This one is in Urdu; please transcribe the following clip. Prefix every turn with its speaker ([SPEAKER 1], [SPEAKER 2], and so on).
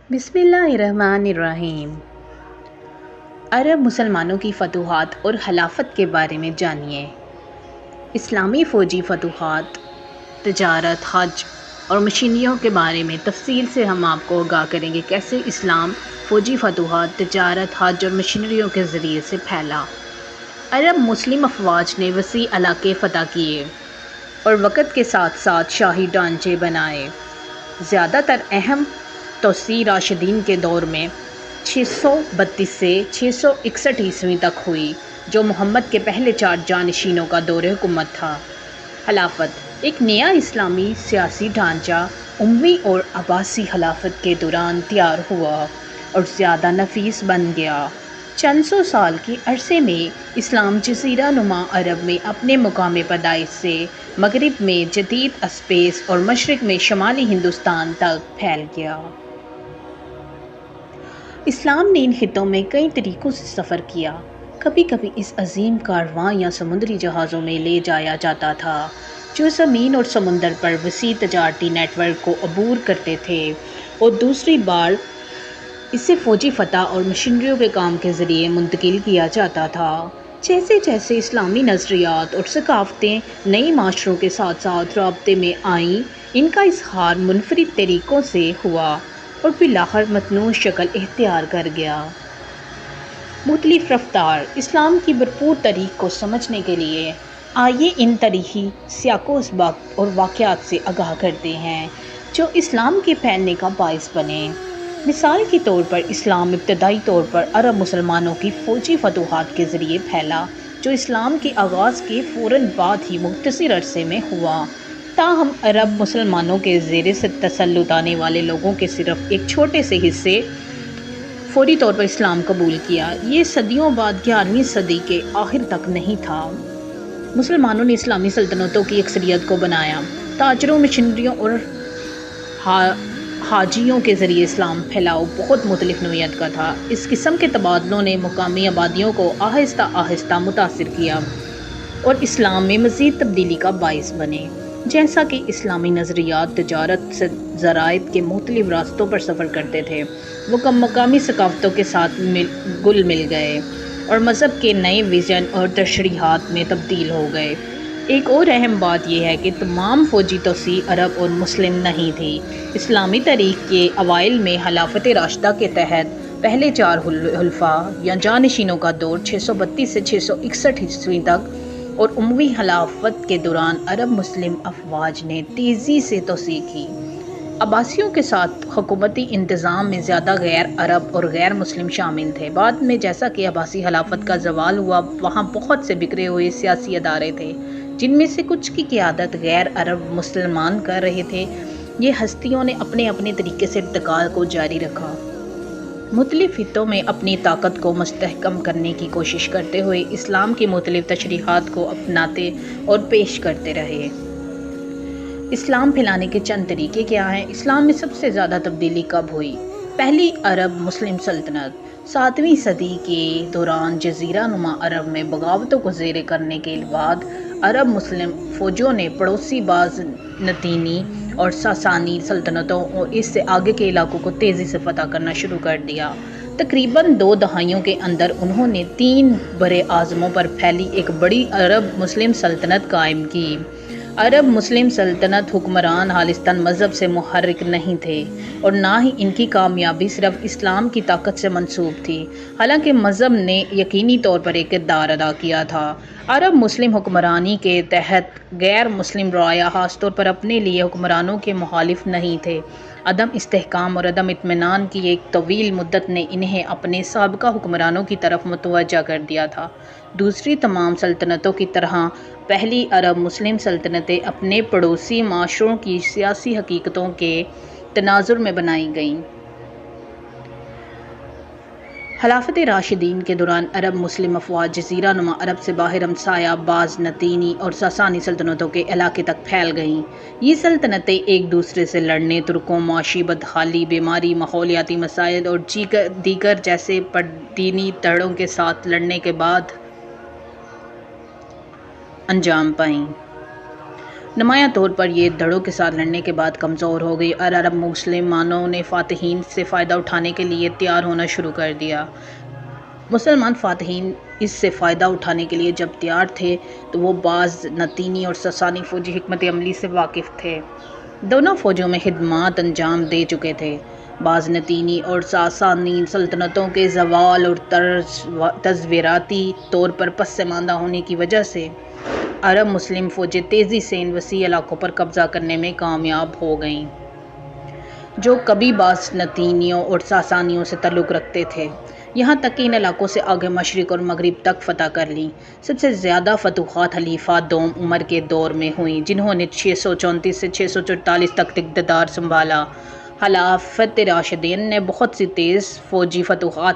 [SPEAKER 1] بسم اللہ الرحمن الرحیم۔ عرب مسلمانوں کی فتوحات اور خلافت کے بارے میں جانیے۔ اسلامی فوجی فتوحات، تجارت، حج اور مشینریوں کے بارے میں تفصیل سے ہم آپ کو آگاہ کریں گے کیسے اسلام فوجی فتوحات، تجارت، حج اور مشینریوں کے ذریعے سے پھیلا۔ عرب مسلم افواج نے وسیع علاقے فتح کیے اور وقت کے ساتھ ساتھ شاہی ڈھانچے بنائے۔ زیادہ تر اہم توسیع راشدین کے دور میں 632 سے 661 عیسوی تک ہوئی، جو محمد کے پہلے 4 جانشینوں کا دور حکومت تھا۔ خلافت ایک نیا اسلامی سیاسی ڈھانچہ اموی اور عباسی خلافت کے دوران تیار ہوا اور زیادہ نفیس بن گیا۔ چند سو سال کے عرصے میں اسلام جزیرہ نما عرب میں اپنے مقام پیدائش سے مغرب میں جدید اسپیس اور مشرق میں شمالی ہندوستان تک پھیل گیا۔ اسلام نے ان خطوں میں کئی طریقوں سے سفر کیا۔ کبھی کبھی اس عظیم کارواں یا سمندری جہازوں میں لے جایا جاتا تھا، جو زمین اور سمندر پر وسیع تجارتی نیٹ ورک کو عبور کرتے تھے، اور دوسری بار اسے فوجی فتح اور مشینریوں کے کام کے ذریعے منتقل کیا جاتا تھا۔ جیسے جیسے اسلامی نظریات اور ثقافتیں نئے معاشروں کے ساتھ ساتھ رابطے میں آئیں، ان کا اظہار منفرد طریقوں سے ہوا اور بالآخر متنوع شکل اختیار کر گیا۔ مختلف رفتار اسلام کی بھرپور تاریخ کو سمجھنے کے لیے آئیے ان تاریخی سیاق و سباق اور واقعات سے آگاہ کرتے ہیں جو اسلام کے پھیلنے کا باعث بنے۔ مثال کے طور پر اسلام ابتدائی طور پر عرب مسلمانوں کی فوجی فتوحات کے ذریعے پھیلا، جو اسلام کے آغاز کے فوراً بعد ہی مختصر عرصے میں ہوا۔ تاہم عرب مسلمانوں کے زیر تسلط آنے والے لوگوں کے صرف ایک چھوٹے سے حصے فوری طور پر اسلام قبول کیا۔ یہ صدیوں بعد 11ویں صدی کے آخر تک نہیں تھا۔ مسلمانوں نے اسلامی سلطنتوں کی اکثریت کو بنایا۔ تاجروں، مشینریوں اور حاجیوں کے ذریعے اسلام پھیلاؤ بہت مختلف نوعیت کا تھا۔ اس قسم کے تبادلوں نے مقامی آبادیوں کو آہستہ آہستہ متاثر کیا اور اسلام میں مزید تبدیلی کا باعث بنے۔ جیسا کہ اسلامی نظریات تجارت سے ذرائع کے مختلف راستوں پر سفر کرتے تھے، وہ مقامی ثقافتوں کے ساتھ گل مل گئے اور مذہب کے نئے ویژن اور تشریحات میں تبدیل ہو گئے۔ ایک اور اہم بات یہ ہے کہ تمام فوجی توسیع عرب اور مسلم نہیں تھی۔ اسلامی تاریخ کے اوائل میں خلافت راشدہ کے تحت پہلے 4 خلفاء یا جانشینوں کا دور 632 سے 661 عیسوی تک، اور اموی خلافت کے دوران عرب مسلم افواج نے تیزی سے توسیع کی۔ عباسیوں کے ساتھ حکومتی انتظام میں زیادہ غیر عرب اور غیر مسلم شامل تھے۔ بعد میں جیسا کہ عباسی خلافت کا زوال ہوا، وہاں بہت سے بکھرے ہوئے سیاسی ادارے تھے، جن میں سے کچھ کی قیادت غیر عرب مسلمان کر رہے تھے۔ یہ ہستیوں نے اپنے اپنے طریقے سے ارتقاء کو جاری رکھا، مختلف خطوں میں اپنی طاقت کو مستحکم کرنے کی کوشش کرتے ہوئے اسلام کی مختلف تشریحات کو اپناتے اور پیش کرتے رہے۔ اسلام پھیلانے کے چند طریقے کیا ہیں؟ اسلام میں سب سے زیادہ تبدیلی کب ہوئی؟ پہلی عرب مسلم سلطنت 7ویں صدی کے دوران جزیرہ نما عرب میں بغاوتوں کو زیر کرنے کے بعد عرب مسلم فوجوں نے پڑوسی بازنطینی اور ساسانی سلطنتوں اور اس سے آگے کے علاقوں کو تیزی سے فتح کرنا شروع کر دیا۔ تقریباً 2 دہائیوں کے اندر انہوں نے 3 براعظموں پر پھیلی ایک بڑی عرب مسلم سلطنت قائم کی۔ عرب مسلم سلطنت حکمران خالصتاً مذہب سے محرک نہیں تھے، اور نہ ہی ان کی کامیابی صرف اسلام کی طاقت سے منسوب تھی، حالانکہ مذہب نے یقینی طور پر ایک کردار ادا کیا تھا۔ عرب مسلم حکمرانی کے تحت غیر مسلم رعایا خاص طور پر اپنے لیے حکمرانوں کے مخالف نہیں تھے۔ عدم استحکام اور عدم اطمینان کی ایک طویل مدت نے انہیں اپنے سابقہ حکمرانوں کی طرف متوجہ کر دیا تھا۔ دوسری تمام سلطنتوں کی طرح پہلی عرب مسلم سلطنتیں اپنے پڑوسی معاشروں کی سیاسی حقیقتوں کے تناظر میں بنائی گئیں۔ خلافت راشدین کے دوران عرب مسلم افواج جزیرہ نما عرب سے باہر ہمسایہ بازنطینی اور ساسانی سلطنتوں کے علاقے تک پھیل گئیں۔ یہ سلطنتیں ایک دوسرے سے لڑنے، ترکوں، معاشی بدحالی، بیماری، ماحولیاتی مسائل اور دیگر جیسے پردینی دھڑوں کے ساتھ لڑنے کے بعد انجام پائیں۔ نمایاں طور پر یہ دھڑوں کے ساتھ لڑنے کے بعد کمزور ہو گئی اور عرب مسلمانوں نے فاتحین سے فائدہ اٹھانے کے لیے تیار ہونا شروع کر دیا۔ مسلمان فاتحین اس سے فائدہ اٹھانے کے لیے جب تیار تھے تو وہ بازنطینی اور ساسانی فوجی حکمت عملی سے واقف تھے۔ دونوں فوجوں میں خدمات انجام دے چکے تھے۔ بازنطینی اور ساسانی سلطنتوں کے زوال اور تصویراتی طور پر پس ماندہ ہونے کی وجہ سے عرب مسلم فوجیں تیزی سے ان وسیع علاقوں پر قبضہ کرنے میں کامیاب ہو گئیں جو کبھی بازنطینیوں اور ساسانیوں سے تعلق رکھتے تھے، یہاں تک کہ ان علاقوں سے آگے مشرق اور مغرب تک فتح کر لیں۔ سب سے زیادہ فتوحات خلیفہ دوم عمر کے دور میں ہوئیں، جنہوں نے 634 سے 644 تک اقتدار سنبھالا۔ خلافت راشدین نے بہت سی تیز فوجی فتوحات